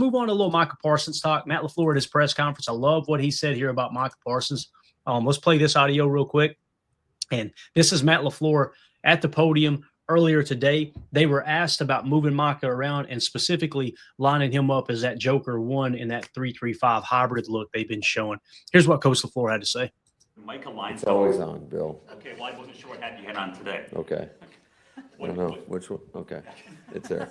move on to a little Micah Parsons talk. Matt LaFleur at his press conference. I love what he said here about Micah Parsons. Let's play this audio real quick. And this is Matt LaFleur at the podium earlier today. They were asked about moving Micah around and specifically lining him up as that Joker 1 in that 3-3-5 hybrid look they've been showing. Here's what Coach LaFleur had to say. Micah lines It's always on, Bill. Okay, well, I wasn't sure what hat you had on today. Okay. I don't know. Which one? Okay. It's there.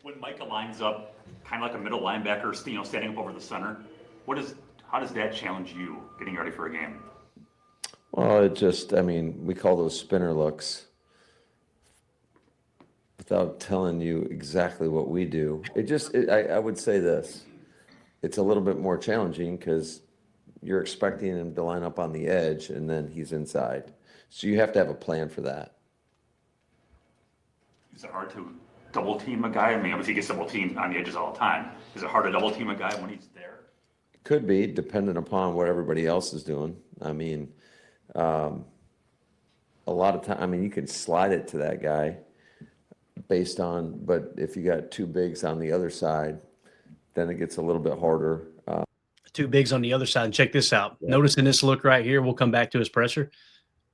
When Micah lines up, kind of like a middle linebacker, standing up over the center, how does that challenge you getting ready for a game? Well, we call those spinner looks. Without telling you exactly what we do, I would say this. It's a little bit more challenging because you're expecting him to line up on the edge and then he's inside. So you have to have a plan for that. Is it hard to double team a guy? I mean, obviously he gets double teamed on the edges all the time. Is it hard to double team a guy when he's there? Could be, depending upon what everybody else is doing. I mean, a lot of time, you can slide it to that guy but if you got two bigs on the other side, then it gets a little bit harder. Two bigs on the other side. And check this out. Yeah. Notice in this look right here, we'll come back to his presser.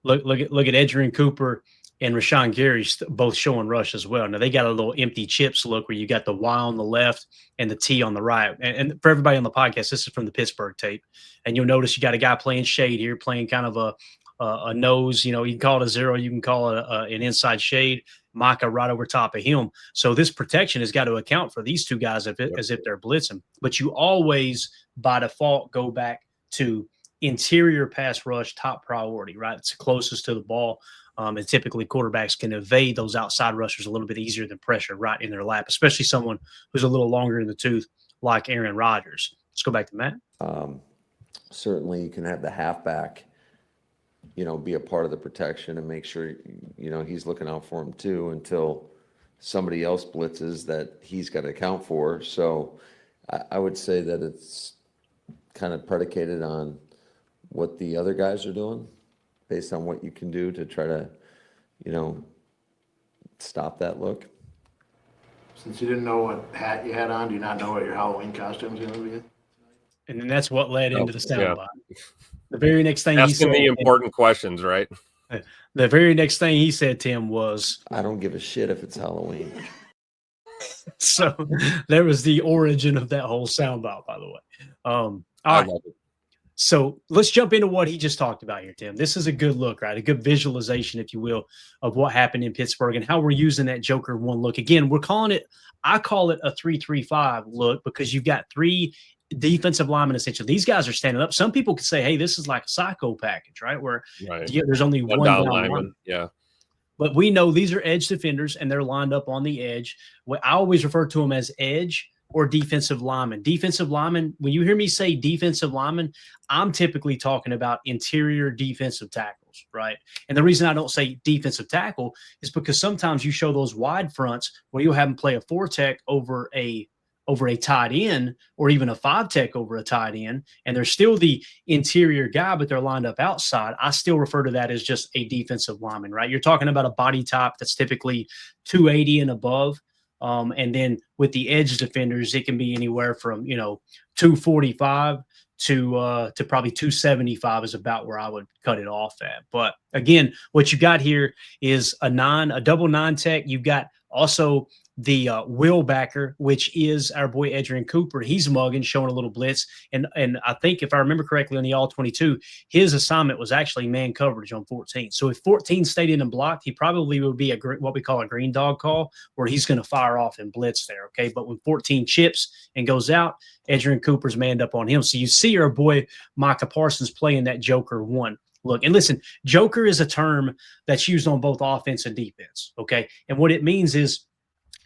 Look at Adrian Cooper and Rashawn Gary both showing rush as well. Now, they got a little empty chips look where you got the Y on the left and the T on the right. And for everybody on the podcast, this is from the Pittsburgh tape. And you'll notice you got a guy playing shade here, playing kind of a nose. You can call it a zero. You can call it an inside shade. Micah right over top of him. So this protection has got to account for these two guys as if they're blitzing. But you always, by default, go back to interior pass rush, top priority, right? It's closest to the ball. And typically quarterbacks can evade those outside rushers a little bit easier than pressure right in their lap, especially someone who's a little longer in the tooth like Aaron Rodgers. Let's go back to Matt. Certainly you can have the halfback, be a part of the protection and make sure, he's looking out for him too until somebody else blitzes that he's got to account for. So I would say that it's kind of predicated on what the other guys are doing based on what you can do to try to, stop that look. Since you didn't know what hat you had on, do you not know what your Halloween costume is going to be? And then that's what led into the soundbite. The very next thing he said, the important questions, right? The very next thing he said, Tim, was, I don't give a shit if it's Halloween. So there was the origin of that whole soundbite, by the way. All right. So let's jump into what he just talked about here, Tim. This is a good look, right? A good visualization, if you will, of what happened in Pittsburgh and how we're using that Joker 1 look. Again, I call it a 3-3-5 look because you've got three defensive linemen essentially. These guys are standing up. Some people could say, hey, this is like a psycho package, right? Where there's only one down lineman. Yeah. But we know these are edge defenders and they're lined up on the edge. I always refer to them as edge or defensive lineman. Defensive lineman, when you hear me say defensive lineman, I'm typically talking about interior defensive tackles, right? And the reason I don't say defensive tackle is because sometimes you show those wide fronts where you'll have them play a 4-tech over a tight end or even a 5-tech over a tight end, and they're still the interior guy, but they're lined up outside. I still refer to that as just a defensive lineman, right? You're talking about a body type that's typically 280 and above. And then with the edge defenders, it can be anywhere from, 245 to probably 275 is about where I would cut it off at. But again, what you got here is a double 9-tech. You've got also the Will backer, which is our boy Adrian Cooper. He's mugging, showing a little blitz. And I think if I remember correctly on the All-22, his assignment was actually man coverage on 14. So if 14 stayed in and blocked, he probably would be what we call a green dog call, where he's going to fire off and blitz there, okay? But when 14 chips and goes out, Adrian Cooper's manned up on him. So you see our boy Micah Parsons playing that Joker 1. Look, and listen, Joker is a term that's used on both offense and defense, okay? And what it means is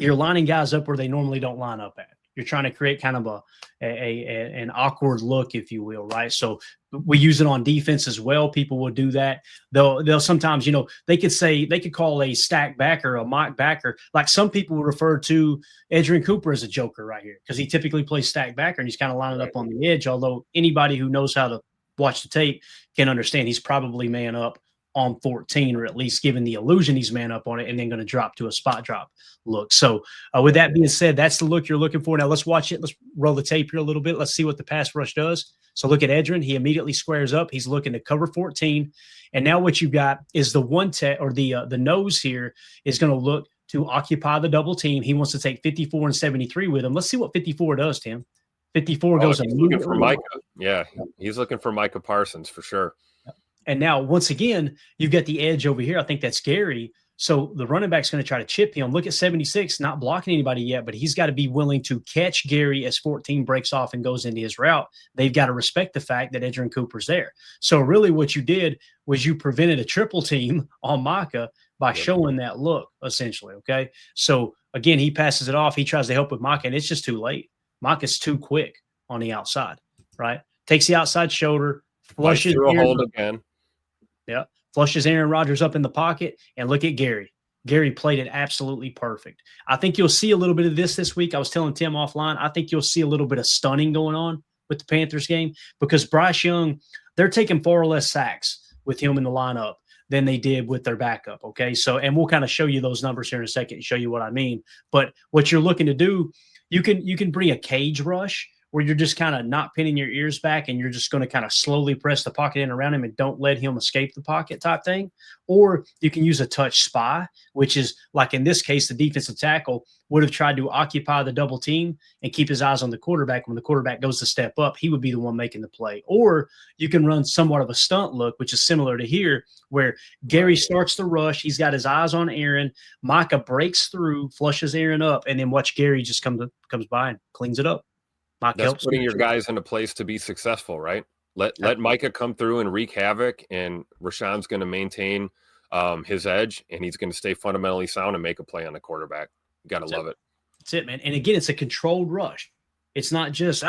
you're lining guys up where they normally don't line up at. You're trying to create kind of an awkward look, if you will, right? So we use it on defense as well. People will do that. They'll sometimes, they could call a stack backer, a mock backer. Like some people would refer to Adrian Cooper as a joker right here because he typically plays stack backer and he's kind of lining up on the edge. Although anybody who knows how to watch the tape can understand he's probably man up on 14, or at least giving the illusion he's man up on it, and then going to drop to a spot drop look. So with that being said, that's the look you're looking for. Now let's watch it. Let's roll the tape here a little bit. Let's see what the pass rush does. So look at Edgerrin. He immediately squares up. He's looking to cover 14. And now what you got is the the nose here is going to look to occupy the double team. He wants to take 54 and 73 with him. Let's see what 54 does, Tim. 54 goes he's looking for Micah. Yeah, he's looking for Micah Parsons for sure. And now, once again, you've got the edge over here. I think that's Gary. So the running back's going to try to chip him. Look at 76, not blocking anybody yet, but he's got to be willing to catch Gary as 14 breaks off and goes into his route. They've got to respect the fact that Edgerrin Cooper's there. So really what you did was you prevented a triple team on Micah by showing that look, essentially, okay? So, again, he passes it off. He tries to help with Micah, and it's just too late. Micah's too quick on the outside, right? Takes the outside shoulder, flushes through a hold again. Yeah. Flushes Aaron Rodgers up in the pocket, and look at Gary. Gary played it absolutely perfect. I think you'll see a little bit of this week. I was telling Tim offline, I think you'll see a little bit of stunning going on with the Panthers game because Bryce Young, they're taking far less sacks with him in the lineup than they did with their backup, okay? So, and we'll kind of show you those numbers here in a second and show you what I mean. But what you're looking to do, you can bring a cage rush where you're just kind of not pinning your ears back and you're just going to kind of slowly press the pocket in around him and don't let him escape the pocket type thing. Or you can use a touch spy, which is like in this case, the defensive tackle would have tried to occupy the double team and keep his eyes on the quarterback. When the quarterback goes to step up, he would be the one making the play. Or you can run somewhat of a stunt look, which is similar to here, where Gary starts the rush. He's got his eyes on Aaron. Micah breaks through, flushes Aaron up, and then watch Gary just comes by and cleans it up. Micah That's putting your guys in a place to be successful, right? Let Micah come through and wreak havoc, and Rashawn's going to maintain his edge, and he's going to stay fundamentally sound and make a play on the quarterback. You got to love it. That's it, man. And again, it's a controlled rush. It's not just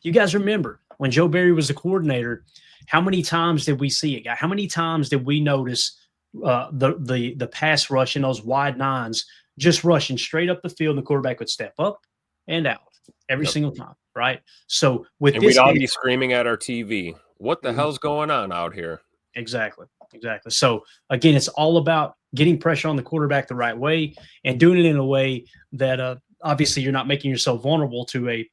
you guys remember when Joe Barry was the coordinator, how many times did we see it? How many times did we notice the pass rush in those wide nines just rushing straight up the field, and the quarterback would step up and out every single time, right? So with we'd all be screaming at our TV, what the hell's going on out here? Exactly. So again, it's all about getting pressure on the quarterback the right way and doing it in a way that obviously you're not making yourself vulnerable to a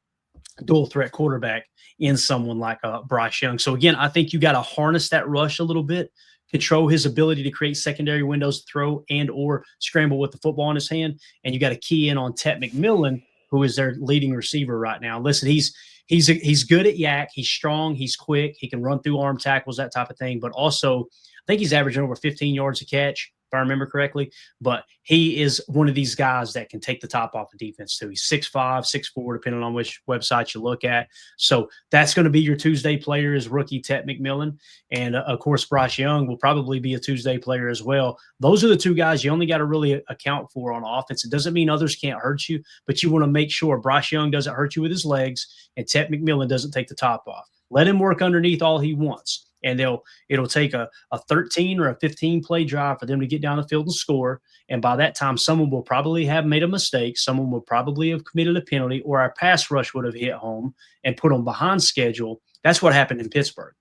dual threat quarterback in someone like Bryce Young. So again, I think you got to harness that rush a little bit, control his ability to create secondary windows to throw and or scramble with the football in his hand, and you got to key in on Tet McMillan, who is their leading receiver right now. Listen, he's good at yak. He's strong. He's quick. He can run through arm tackles, that type of thing. But also, I think he's averaging over 15 yards a catch, if I remember correctly. But he is one of these guys that can take the top off the defense too. He's 6'5", 6'4", depending on which website you look at. So that's going to be your Tuesday player is rookie Tet McMillan. And, of course, Bryce Young will probably be a Tuesday player as well. Those are the two guys you only got to really account for on offense. It doesn't mean others can't hurt you, but you want to make sure Bryce Young doesn't hurt you with his legs and Tet McMillan doesn't take the top off. Let him work underneath all he wants. And it'll take a 13 or a 15 play drive for them to get down the field and score. And by that time, someone will probably have made a mistake. Someone will probably have committed a penalty, or our pass rush would have hit home and put them behind schedule. That's what happened in Pittsburgh.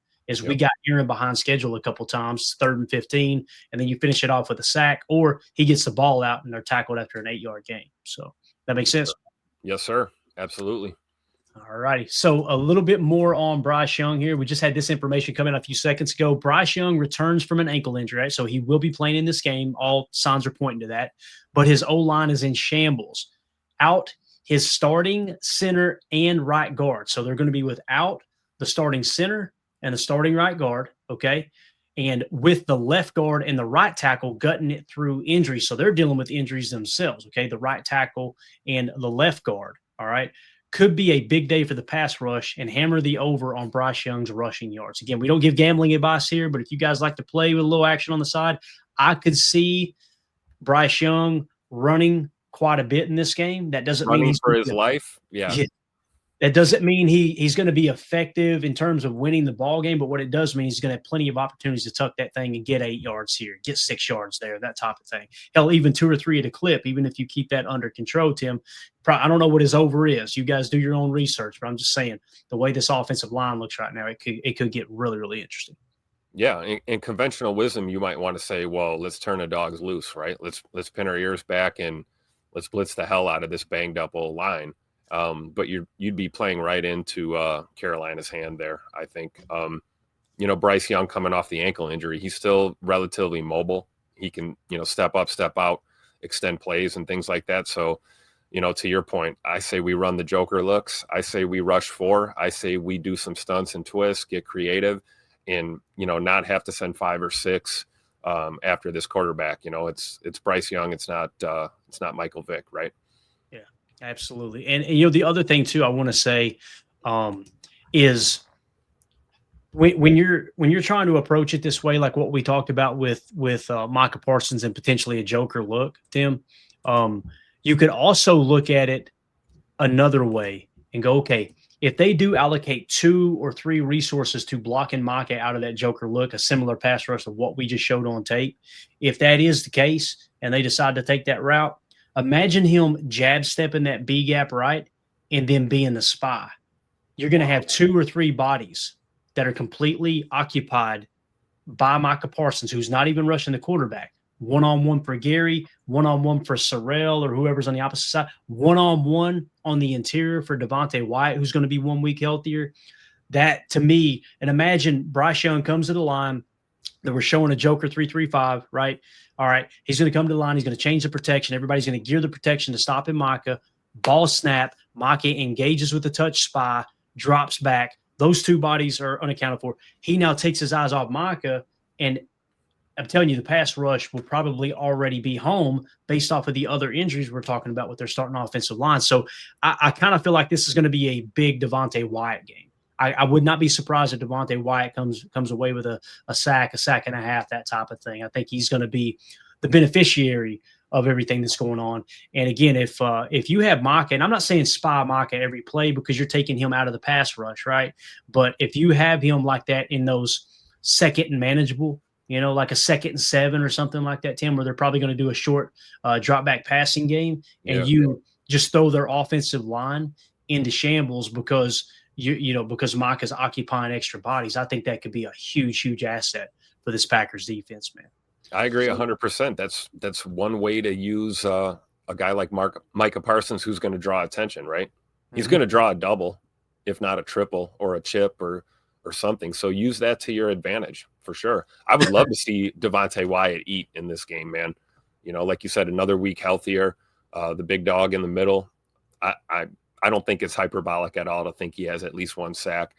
We got Aaron behind schedule a couple times, 3rd and 15, and then you finish it off with a sack, or he gets the ball out and they're tackled after an 8-yard gain. So that makes sense. Yes, sir. Absolutely. All righty. So a little bit more on Bryce Young here. We just had this information come in a few seconds ago. Bryce Young returns from an ankle injury, right? So he will be playing in this game. All signs are pointing to that. But his O-line is in shambles. Out his starting center and right guard. So they're going to be without the starting center and the starting right guard, okay? And with the left guard and the right tackle gutting it through injuries. So they're dealing with injuries themselves, okay? The right tackle and the left guard, all right? Could be a big day for the pass rush and hammer the over on Bryce Young's rushing yards. Again, we don't give gambling advice here, but if you guys like to play with a little action on the side, I could see Bryce Young running quite a bit in this game. That doesn't mean he's for his life. Yeah. That doesn't mean he's going to be effective in terms of winning the ball game, but what it does mean he's going to have plenty of opportunities to tuck that thing and get 8 yards here, get 6 yards there, that type of thing. Hell, even 2 or 3 at a clip, even if you keep that under control, Tim. I don't know what his over is. You guys do your own research, but I'm just saying the way this offensive line looks right now, it could get really, really interesting. Yeah, in conventional wisdom, you might want to say, well, let's turn the dogs loose, right? Let's pin our ears back and let's blitz the hell out of this banged up old line. But you'd be playing right into Carolina's hand there, I think. Bryce Young coming off the ankle injury, he's still relatively mobile. He can, step up, step out, extend plays and things like that. So, to your point, I say we run the Joker looks. I say we rush 4. I say we do some stunts and twists, get creative, and not have to send 5 or 6 after this quarterback. It's Bryce Young. It's not Michael Vick, right? Yeah, absolutely. And the other thing too, I want to say is when you're trying to approach it this way, like what we talked about with Micah Parsons and potentially a Joker look, Tim, you could also look at it another way and go, okay, if they do allocate 2 or 3 resources to blocking Micah out of that Joker look, a similar pass rush of what we just showed on tape, if that is the case and they decide to take that route, imagine him jab stepping that B gap right and then being the spy. You're going to have 2 or 3 bodies that are completely occupied by Micah Parsons, who's not even rushing the quarterback. One-on-one for Gary, one-on-one for Sorrell or whoever's on the opposite side, one-on-one on the interior for Devontae Wyatt, who's going to be 1 week healthier. That, to me, and imagine Bryce Young comes to the line that we're showing a Joker 3-3-5, right? All right, he's going to come to the line. He's going to change the protection. Everybody's going to gear the protection to stop him, Micah. Ball snap. Micah engages with the touch spy, drops back. Those 2 bodies are unaccounted for. He now takes his eyes off Micah, and I'm telling you, the pass rush will probably already be home based off of the other injuries we're talking about with their starting offensive line. So I kind of feel like this is going to be a big Devontae Wyatt game. I would not be surprised if Devontae Wyatt comes away with a sack and a half, that type of thing. I think he's going to be the beneficiary of everything that's going on. And again, if you have Micah, and I'm not saying spy Micah every play because you're taking him out of the pass rush, right? But if you have him like that in those second and manageable, like a 2nd and 7 or something like that, Tim, where they're probably going to do a short drop back passing game, and you just throw their offensive line into shambles because because Micah's occupying extra bodies. I think that could be a huge, huge asset for this Packers defense, man. I agree 100%. That's one way to use a guy like Micah Parsons, who's going to draw attention, right? He's going to draw a double, if not a triple or a chip or something. So use that to your advantage for sure. I would love to see Devontae Wyatt eat in this game, man. Like you said, another week healthier, the big dog in the middle. I don't think it's hyperbolic at all to think he has at least 1 sack.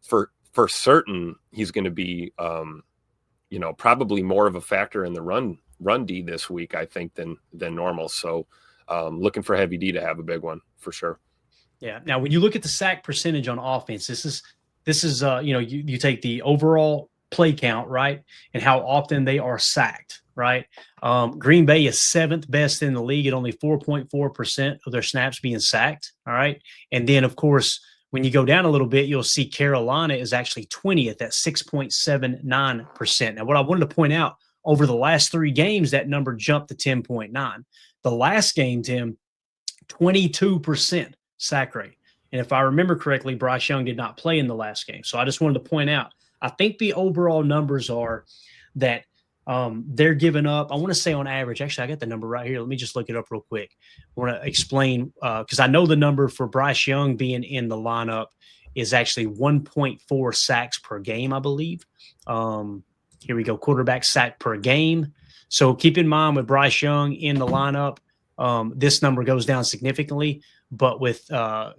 For certain, he's going to be, probably more of a factor in the run D this week, I think, than normal. So looking for Heavy D to have a big one for sure. Yeah. Now, when you look at the sack percentage on offense, this is you take the overall play count, right, and how often they are sacked, right? Green Bay is 7th best in the league at only 4.4% of their snaps being sacked, all right? And then, of course, when you go down a little bit, you'll see Carolina is actually 20th at 6.79%. Now, what I wanted to point out, over the last 3 games, that number jumped to 10.9. The last game, Tim, 22% sack rate. And if I remember correctly, Bryce Young did not play in the last game. So I just wanted to point out, I think the overall numbers are that they're giving up, I want to say on average, actually, I got the number right here. Let me just look it up real quick. I want to explain, because I know the number for Bryce Young being in the lineup is actually 1.4 sacks per game, I believe. Here we go, quarterback sack per game. So keep in mind with Bryce Young in the lineup, this number goes down significantly. But with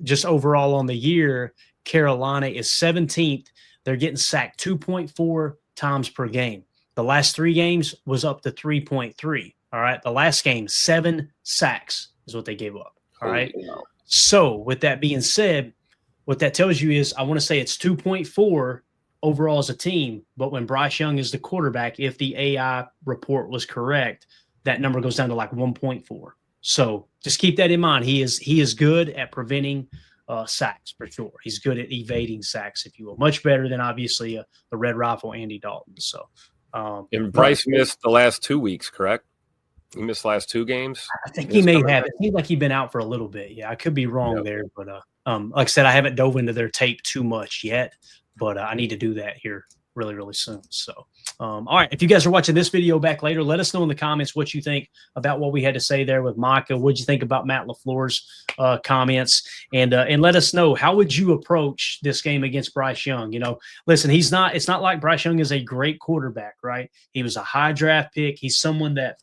just overall on the year, Carolina is 17th. They're getting sacked 2.4 times per game. The last 3 games was up to 3.3. All right. The last game, 7 sacks is what they gave up. All right. Wow. So with that being said, what that tells you is I want to say it's 2.4 overall as a team. But when Bryce Young is the quarterback, if the AI report was correct, that number goes down to like 1.4. So just keep that in mind. He is good at preventing sacks for sure. He's good at evading sacks, if you will. Much better than obviously the Red Rifle Andy Dalton. So, and Bryce missed the last 2 weeks, correct? He missed the last 2 games. I think he may have. It seems like he's been out for a little bit. Yeah, I could be wrong there, but like I said, I haven't dove into their tape too much yet. But I need to do that here really, really soon. So, all right. If you guys are watching this video back later, let us know in the comments what you think about what we had to say there with Micah. What'd you think about Matt LaFleur's comments? And let us know, how would you approach this game against Bryce Young? Listen, it's not like Bryce Young is a great quarterback, right? He was a high draft pick. He's someone that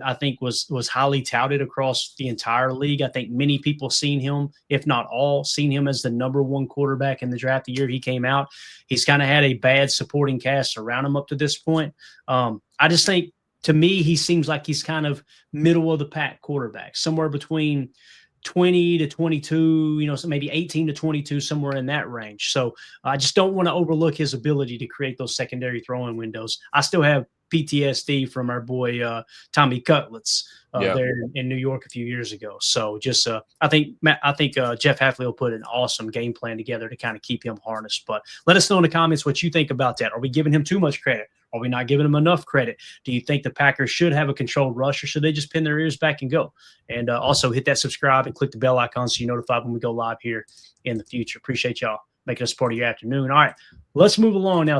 I think was highly touted across the entire league. I think many people seen him, if not all, seen him as the #1 quarterback in the draft the year he came out. He's kind of had a bad supporting cast around him up to this point. I just think, to me, he seems like he's kind of middle of the pack quarterback, somewhere between 20 to 22, so maybe 18 to 22, somewhere in that range. So I just don't want to overlook his ability to create those secondary throwing windows. I still have PTSD from our boy Tommy Cutlets there in New York a few years ago. So just I think Jeff Hafley will put an awesome game plan together to kind of keep him harnessed. But let us know in the comments what you think about that. Are we giving him too much credit? Are we not giving him enough credit? Do you think the Packers should have a controlled rush, or should they just pin their ears back and go? And also hit that subscribe and click the bell icon so you're notified when we go live here in the future. Appreciate y'all making us part of your afternoon. All right, let's move along now.